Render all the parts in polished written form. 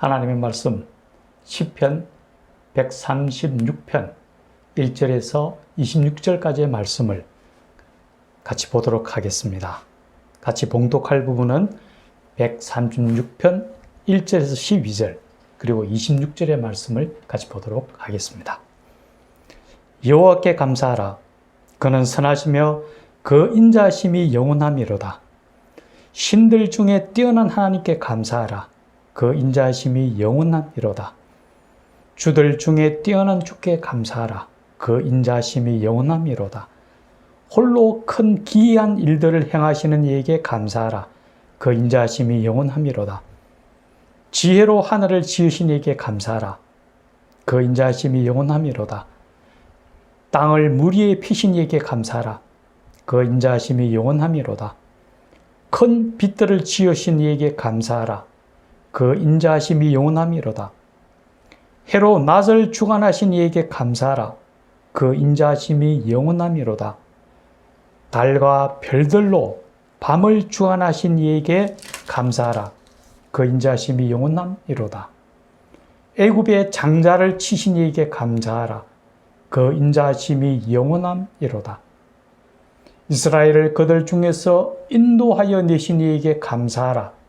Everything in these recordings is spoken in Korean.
하나님의 말씀 시편 136편 1절에서 26절까지의 말씀을 같이 보도록 하겠습니다. 같이 봉독할 부분은 136편 1절에서 12절 그리고 26절의 말씀을 같이 보도록 하겠습니다. 여호와께 감사하라. 그는 선하시며 그 인자하심이 영원함이로다. 신들 중에 뛰어난 하나님께 감사하라. 그 인자하심이 영원함이로다. 주들 중에 뛰어난 주께 감사하라. 그 인자하심이 영원함이로다. 홀로 큰 기이한 일들을 행하시는 이에게 감사하라. 그 인자하심이 영원함이로다. 지혜로 하늘을 지으신 이에게 감사하라. 그 인자하심이 영원함이로다. 땅을 물 위에 피신 이에게 감사하라. 그 인자하심이 영원함이로다. 큰 빛들을 지으신 이에게 감사하라. 그 인자하심이 영원함이로다. 해로 낮을 주관하신 이에게 감사하라. 그 인자하심이 영원함이로다. 달과 별들로 밤을 주관하신 이에게 감사하라. 그 인자하심이 영원함이로다. 애굽의 장자를 치신 이에게 감사하라. 그 인자하심이 영원함이로다. 이스라엘을 그들 중에서 인도하여 내신 이에게 감사하라.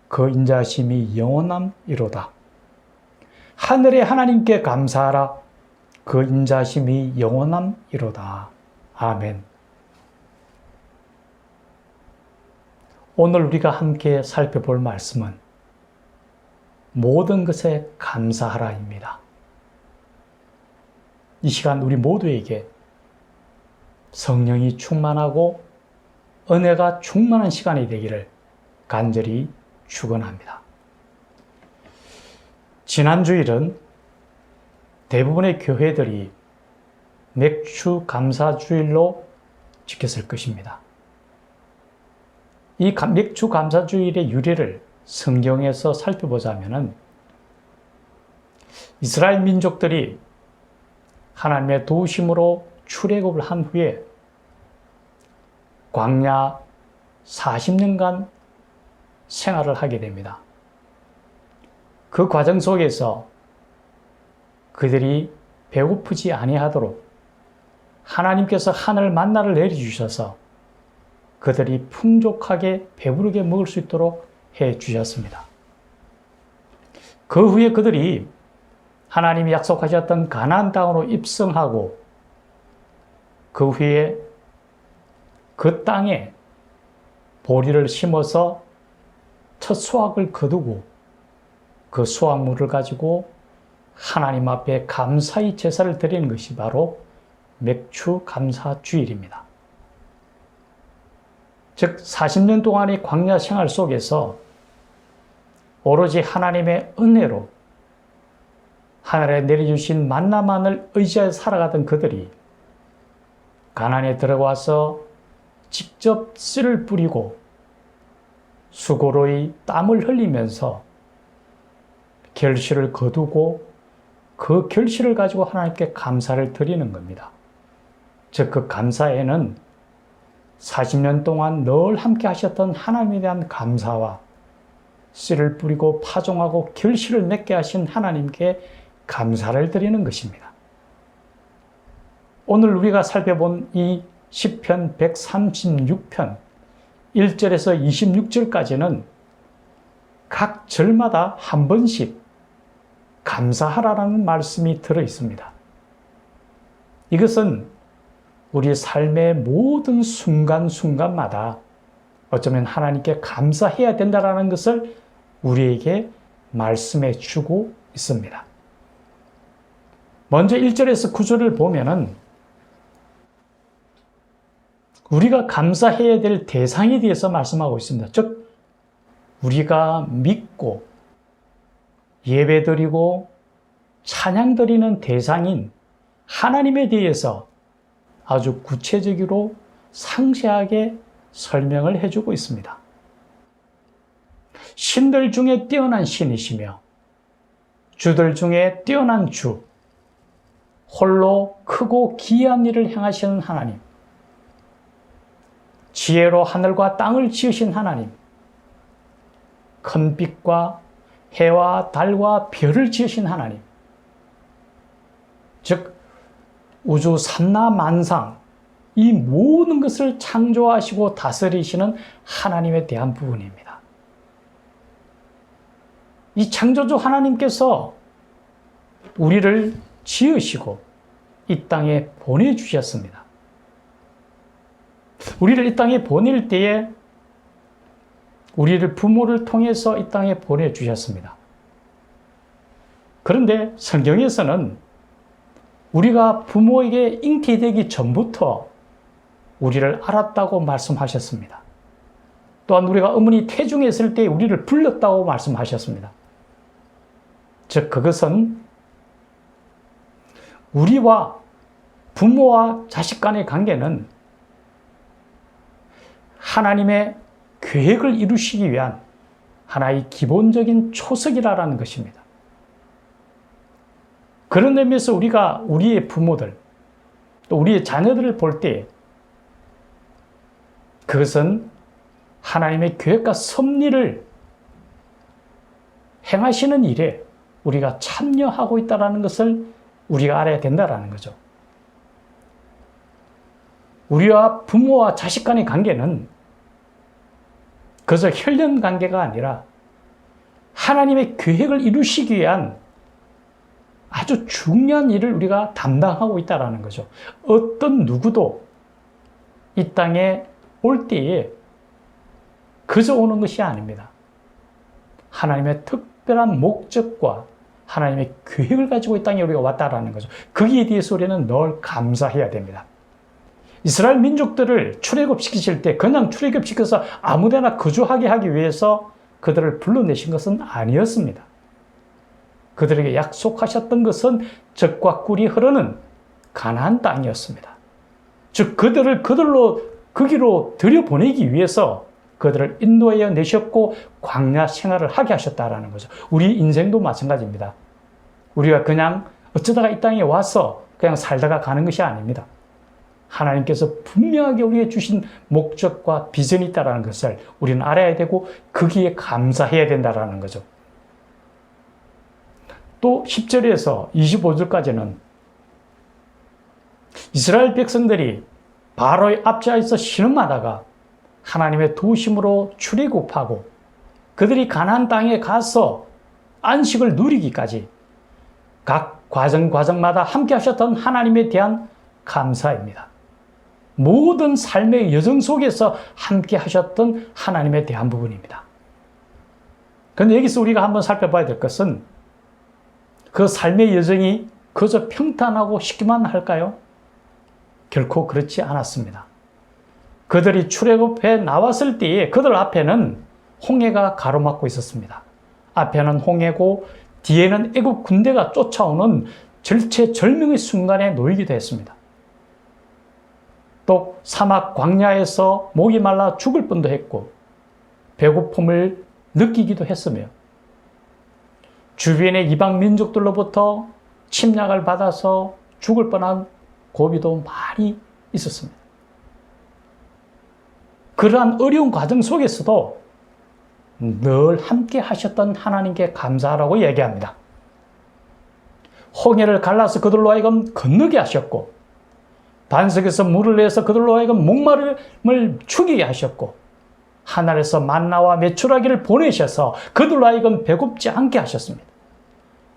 그 인자하심이 영원함이로다. 하늘의 하나님께 감사하라. 그 인자하심이 영원함이로다. 아멘. 오늘 우리가 함께 살펴볼 말씀은 모든 것에 감사하라입니다. 이 시간 우리 모두에게 성령이 충만하고 은혜가 충만한 시간이 되기를 간절히 축원합니다. 지난 주일은 대부분의 교회들이 맥주 감사주일로 지켰을 것입니다. 이 맥주 감사주일의 유래를 성경에서 살펴보자면 이스라엘 민족들이 하나님의 도우심으로 출애굽을 한 후에 광야 40년간 생활을 하게 됩니다. 그 과정 속에서 그들이 배고프지 아니하도록 하나님께서 하늘 만나를 내려주셔서 그들이 풍족하게 배부르게 먹을 수 있도록 해 주셨습니다. 그 후에 그들이 하나님이 약속하셨던 가나안 땅으로 입성하고 그 후에 그 땅에 보리를 심어서 첫 수확을 거두고 그 수확물을 가지고 하나님 앞에 감사의 제사를 드리는 것이 바로 맥주 감사 주일입니다. 즉 40년 동안의 광야 생활 속에서 오로지 하나님의 은혜로 하늘에 내려주신 만나만을 의지하여 살아가던 그들이 가나안에 들어와서 직접 씨를 뿌리고 수고로의 땀을 흘리면서 결실을 거두고 그 결실을 가지고 하나님께 감사를 드리는 겁니다. 즉 그 감사에는 40년 동안 늘 함께 하셨던 하나님에 대한 감사와 씨를 뿌리고 파종하고 결실을 맺게 하신 하나님께 감사를 드리는 것입니다. 오늘 우리가 살펴본 이 시편 136편 1절에서 26절까지는 각 절마다 한 번씩 감사하라는 말씀이 들어 있습니다. 이것은 우리 삶의 모든 순간순간마다 어쩌면 하나님께 감사해야 된다는 것을 우리에게 말씀해 주고 있습니다. 먼저 1절에서 9절을 보면은 우리가 감사해야 될 대상에 대해서 말씀하고 있습니다. 즉 우리가 믿고 예배드리고 찬양드리는 대상인 하나님에 대해서 아주 구체적으로 상세하게 설명을 해주고 있습니다. 신들 중에 뛰어난 신이시며 주들 중에 뛰어난 주, 홀로 크고 기이한 일을 행하시는 하나님, 지혜로 하늘과 땅을 지으신 하나님, 큰 빛과 해와 달과 별을 지으신 하나님, 즉 우주 삼라만상 이 모든 것을 창조하시고 다스리시는 하나님에 대한 부분입니다. 이 창조주 하나님께서 우리를 지으시고 이 땅에 보내주셨습니다. 우리를 이 땅에 보낼 때에 우리를 부모를 통해서 이 땅에 보내주셨습니다. 그런데 성경에서는 우리가 부모에게 잉태되기 전부터 우리를 알았다고 말씀하셨습니다. 또한 우리가 어머니 태중에 있을 때 우리를 불렀다고 말씀하셨습니다. 즉 그것은 우리와 부모와 자식 간의 관계는 하나님의 계획을 이루시기 위한 하나의 기본적인 초석이라는 것입니다. 그런 의미에서 우리가 우리의 부모들, 또 우리의 자녀들을 볼 때 그것은 하나님의 계획과 섭리를 행하시는 일에 우리가 참여하고 있다는 것을 우리가 알아야 된다는 거죠. 우리와 부모와 자식 간의 관계는 그저 혈연 관계가 아니라 하나님의 계획을 이루시기 위한 아주 중요한 일을 우리가 담당하고 있다는 거죠. 어떤 누구도 이 땅에 올 때에 그저 오는 것이 아닙니다. 하나님의 특별한 목적과 하나님의 계획을 가지고 이 땅에 우리가 왔다라는 거죠. 거기에 대해서 우리는 늘 감사해야 됩니다. 이스라엘 민족들을 출애굽시키실 때 그냥 출애굽시켜서 아무데나 거주하게 하기 위해서 그들을 불러내신 것은 아니었습니다. 그들에게 약속하셨던 것은 젖과 꿀이 흐르는 가나안 땅이었습니다. 즉 거기로 들여보내기 위해서 그들을 인도하여 내셨고 광야 생활을 하게 하셨다라는 거죠. 우리 인생도 마찬가지입니다. 우리가 그냥 어쩌다가 이 땅에 와서 그냥 살다가 가는 것이 아닙니다. 하나님께서 분명하게 우리에게 주신 목적과 비전이 있다는 것을 우리는 알아야 되고 거기에 감사해야 된다는 거죠. 또 10절에서 25절까지는 이스라엘 백성들이 바로의 앞좌에서 신음하다가 하나님의 도심으로 출애굽하고 그들이 가나안 땅에 가서 안식을 누리기까지 각 과정마다 함께 하셨던 하나님에 대한 감사입니다. 모든 삶의 여정 속에서 함께 하셨던 하나님에 대한 부분입니다. 그런데 여기서 우리가 한번 살펴봐야 될 것은 그 삶의 여정이 그저 평탄하고 쉽기만 할까요? 결코 그렇지 않았습니다. 그들이 출애굽해 나왔을 때에 그들 앞에는 홍해가 가로막고 있었습니다. 앞에는 홍해고 뒤에는 애국 군대가 쫓아오는 절체절명의 순간에 놓이기도 했습니다. 또 사막 광야에서 목이 말라 죽을 뻔도 했고 배고픔을 느끼기도 했으며 주변의 이방 민족들로부터 침략을 받아서 죽을 뻔한 고비도 많이 있었습니다. 그러한 어려운 과정 속에서도 늘 함께 하셨던 하나님께 감사하라고 얘기합니다. 홍해를 갈라서 그들로 하여금 건너게 하셨고 반석에서 물을 내서 그들로 하여금 목마름을 죽이게 하셨고 하늘에서 만나와 메추라기를 보내셔서 그들로 하여금 배고프지 않게 하셨습니다.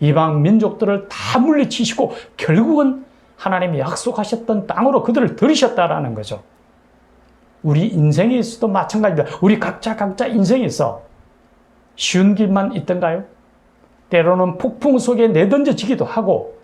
이방 민족들을 다 물리치시고 결국은 하나님이 약속하셨던 땅으로 그들을 들이셨다라는 거죠. 우리 인생에서도 마찬가지입니다. 우리 각자 인생에서 쉬운 길만 있던가요? 때로는 폭풍 속에 내던져지기도 하고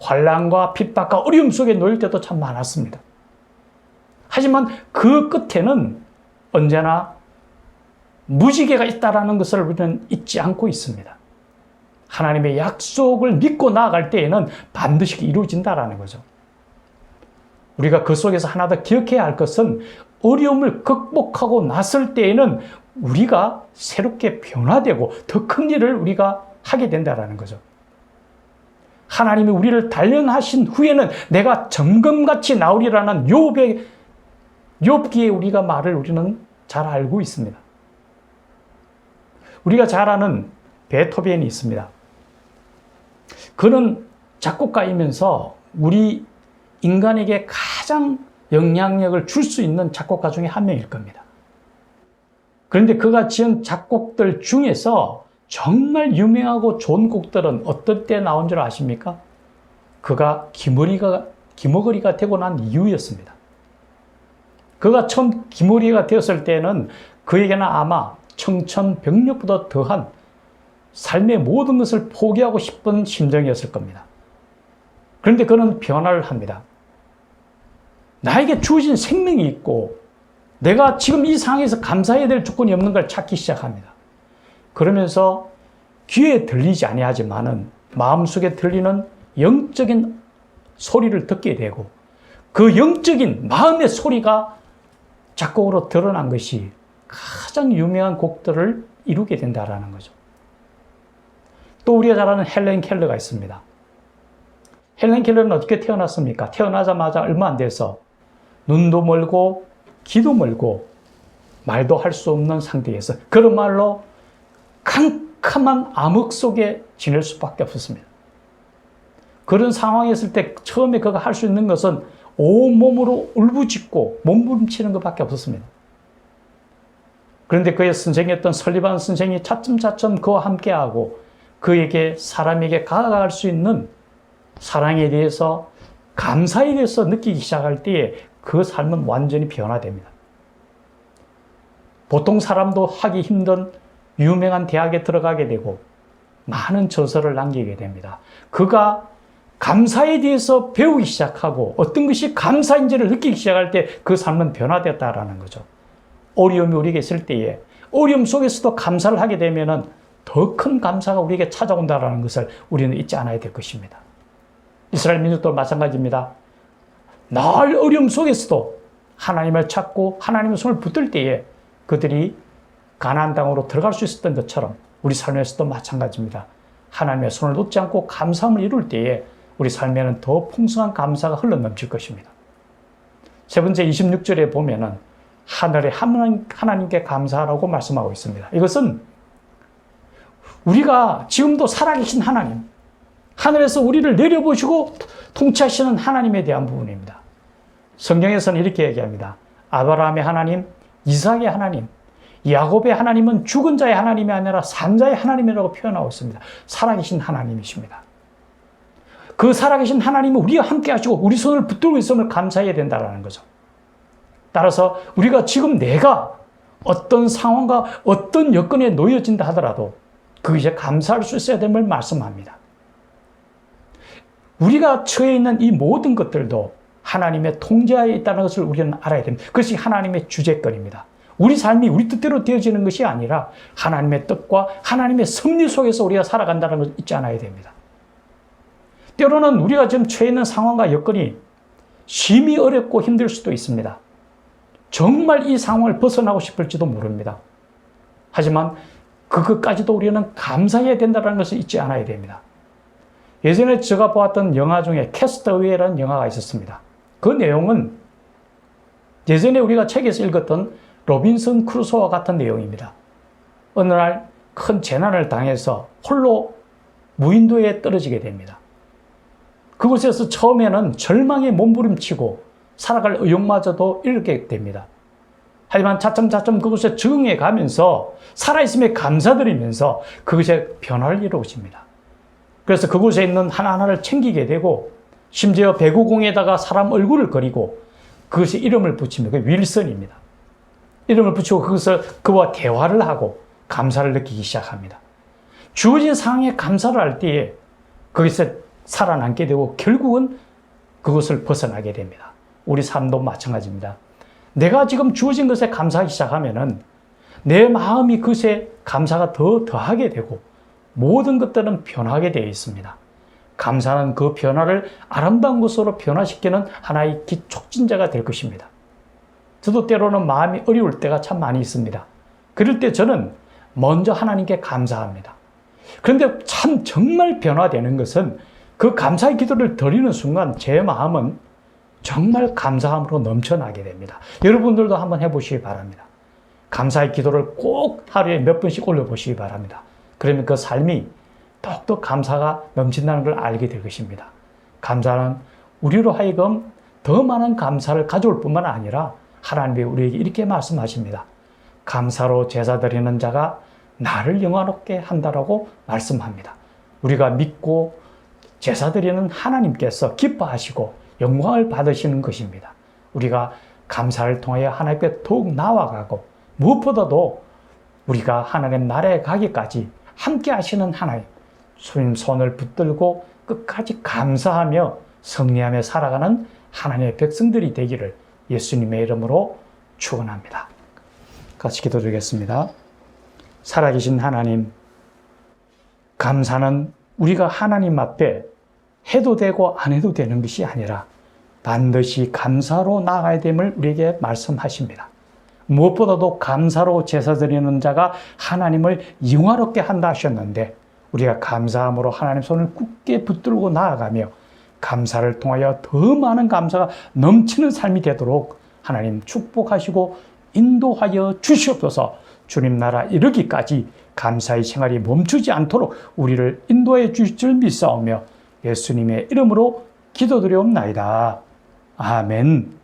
환난과 핍박과 어려움 속에 놓일 때도 참 많았습니다. 하지만 그 끝에는 언제나 무지개가 있다는 것을 우리는 잊지 않고 있습니다. 하나님의 약속을 믿고 나아갈 때에는 반드시 이루어진다는 거죠. 우리가 그 속에서 하나 더 기억해야 할 것은 어려움을 극복하고 났을 때에는 우리가 새롭게 변화되고 더 큰 일을 우리가 하게 된다는 거죠. 하나님이 우리를 단련하신 후에는 내가 정금같이 나오리라는 욥기의 우리가 말을 우리는 잘 알고 있습니다. 우리가 잘 아는 베토벤이 있습니다. 그는 작곡가이면서 우리 인간에게 가장 영향력을 줄 수 있는 작곡가 중에 한 명일 겁니다. 그런데 그가 지은 작곡들 중에서 정말 유명하고 좋은 곡들은 어떨 때 나온 줄 아십니까? 그가 기머거리가 되고 난 이후였습니다. 그가 처음 기머거리가 되었을 때는 그에게는 아마 청천벽력보다 더한 삶의 모든 것을 포기하고 싶은 심정이었을 겁니다. 그런데 그는 변화를 합니다. 나에게 주어진 생명이 있고 내가 지금 이 상황에서 감사해야 될 조건이 없는 걸 찾기 시작합니다. 그러면서 귀에 들리지 아니하지만은 마음속에 들리는 영적인 소리를 듣게 되고 그 영적인 마음의 소리가 작곡으로 드러난 것이 가장 유명한 곡들을 이루게 된다라는 거죠. 또 우리가 잘 아는 헬렌 켈러가 있습니다. 헬렌 켈러는 어떻게 태어났습니까? 태어나자마자 얼마 안 돼서 눈도 멀고 귀도 멀고 말도 할 수 없는 상태에서 그런 말로 캄캄한 암흑 속에 지낼 수밖에 없었습니다. 그런 상황에 있을 때 처음에 그가 할 수 있는 것은 온몸으로 울부짖고 몸부림치는 것밖에 없었습니다. 그런데 그의 선생이었던 설리반 선생이 차츰차츰 그와 함께하고 그에게 사람에게 다가갈 수 있는 사랑에 대해서 감사에 대해서 느끼기 시작할 때에 그 삶은 완전히 변화됩니다. 보통 사람도 하기 힘든 유명한 대학에 들어가게 되고 많은 저서를 남기게 됩니다. 그가 감사에 대해서 배우기 시작하고 어떤 것이 감사인지를 느끼기 시작할 때 그 삶은 변화됐다라는 거죠. 어려움이 우리에게 있을 때에 어려움 속에서도 감사를 하게 되면은 더 큰 감사가 우리에게 찾아온다라는 것을 우리는 잊지 않아야 될 것입니다. 이스라엘 민족도 마찬가지입니다. 늘 어려움 속에서도 하나님을 찾고 하나님의 손을 붙들 때에 그들이 가나안 땅으로 들어갈 수 있었던 것처럼 우리 삶에서도 마찬가지입니다. 하나님의 손을 놓지 않고 감사함을 이룰 때에 우리 삶에는 더 풍성한 감사가 흘러넘칠 것입니다. 세 번째 26절에 보면은 하늘의 하나님께 감사하라고 말씀하고 있습니다. 이것은 우리가 지금도 살아계신 하나님, 하늘에서 우리를 내려보시고 통치하시는 하나님에 대한 부분입니다. 성경에서는 이렇게 얘기합니다. 아브라함의 하나님, 이삭의 하나님, 야곱의 하나님은 죽은 자의 하나님이 아니라 산 자의 하나님이라고 표현하고 있습니다. 살아계신 하나님이십니다. 그 살아계신 하나님은 우리와 함께 하시고 우리 손을 붙들고 있음을 감사해야 된다는 거죠. 따라서 우리가 지금 내가 어떤 상황과 어떤 여건에 놓여진다 하더라도 그것에 감사할 수 있어야 됨을 말씀합니다. 우리가 처해 있는 이 모든 것들도 하나님의 통제하에 있다는 것을 우리는 알아야 됩니다. 그것이 하나님의 주재권입니다. 우리 삶이 우리 뜻대로 되어지는 것이 아니라 하나님의 뜻과 하나님의 섭리 속에서 우리가 살아간다는 것을 잊지 않아야 됩니다. 때로는 우리가 지금 처해 있는 상황과 여건이 심히 어렵고 힘들 수도 있습니다. 정말 이 상황을 벗어나고 싶을지도 모릅니다. 하지만 그것까지도 우리는 감사해야 된다는 것을 잊지 않아야 됩니다. 예전에 제가 보았던 영화 중에 캐스터웨이라는 영화가 있었습니다. 그 내용은 예전에 우리가 책에서 읽었던 로빈슨 크루소와 같은 내용입니다. 어느 날 큰 재난을 당해서 홀로 무인도에 떨어지게 됩니다. 그곳에서 처음에는 절망에 몸부림치고 살아갈 의욕마저도 잃게 됩니다. 하지만 차츰차츰 그곳에 적응해 가면서 살아있음에 감사드리면서 그것에 변화를 이루어집니다. 그래서 그곳에 있는 하나하나를 챙기게 되고 심지어 배구공에다가 사람 얼굴을 그리고 그것에 이름을 붙입니다. 그게 윌슨입니다. 이름을 붙이고 그와 대화를 하고 감사를 느끼기 시작합니다. 주어진 상황에 감사를 할 때에 거기서 살아남게 되고 결국은 그것을 벗어나게 됩니다. 우리 삶도 마찬가지입니다. 내가 지금 주어진 것에 감사하기 시작하면은 내 마음이 그것에 감사가 더하게 되고 모든 것들은 변하게 되어 있습니다. 감사는 그 변화를 아름다운 것으로 변화시키는 하나의 촉진제가 될 것입니다. 저도 때로는 마음이 어려울 때가 참 많이 있습니다. 그럴 때 저는 먼저 하나님께 감사합니다. 그런데 참 정말 변화되는 것은 그 감사의 기도를 드리는 순간 제 마음은 정말 감사함으로 넘쳐나게 됩니다. 여러분들도 한번 해보시기 바랍니다. 감사의 기도를 꼭 하루에 몇 번씩 올려보시기 바랍니다. 그러면 그 삶이 더욱더 감사가 넘친다는 걸 알게 될 것입니다. 감사는 우리로 하여금 더 많은 감사를 가져올 뿐만 아니라 하나님이 우리에게 이렇게 말씀하십니다. 감사로 제사 드리는 자가 나를 영화롭게 한다라고 말씀합니다. 우리가 믿고 제사 드리는 하나님께서 기뻐하시고 영광을 받으시는 것입니다. 우리가 감사를 통하여 하나님께 더욱 나아가고 무엇보다도 우리가 하나님 나라에 가기까지 함께 하시는 하나님, 주님 손을 붙들고 끝까지 감사하며 승리하며 살아가는 하나님의 백성들이 되기를 예수님의 이름으로 축원합니다. 같이 기도드리겠습니다. 살아계신 하나님, 감사는 우리가 하나님 앞에 해도 되고 안 해도 되는 것이 아니라 반드시 감사로 나아가야 됨을 우리에게 말씀하십니다. 무엇보다도 감사로 제사 드리는 자가 하나님을 영화롭게 한다 하셨는데 우리가 감사함으로 하나님 손을 굳게 붙들고 나아가며 감사를 통하여 더 많은 감사가 넘치는 삶이 되도록 하나님 축복하시고 인도하여 주시옵소서. 주님 나라 이르기까지 감사의 생활이 멈추지 않도록 우리를 인도해 주실 줄 믿사오며 예수님의 이름으로 기도드리옵나이다. 아멘.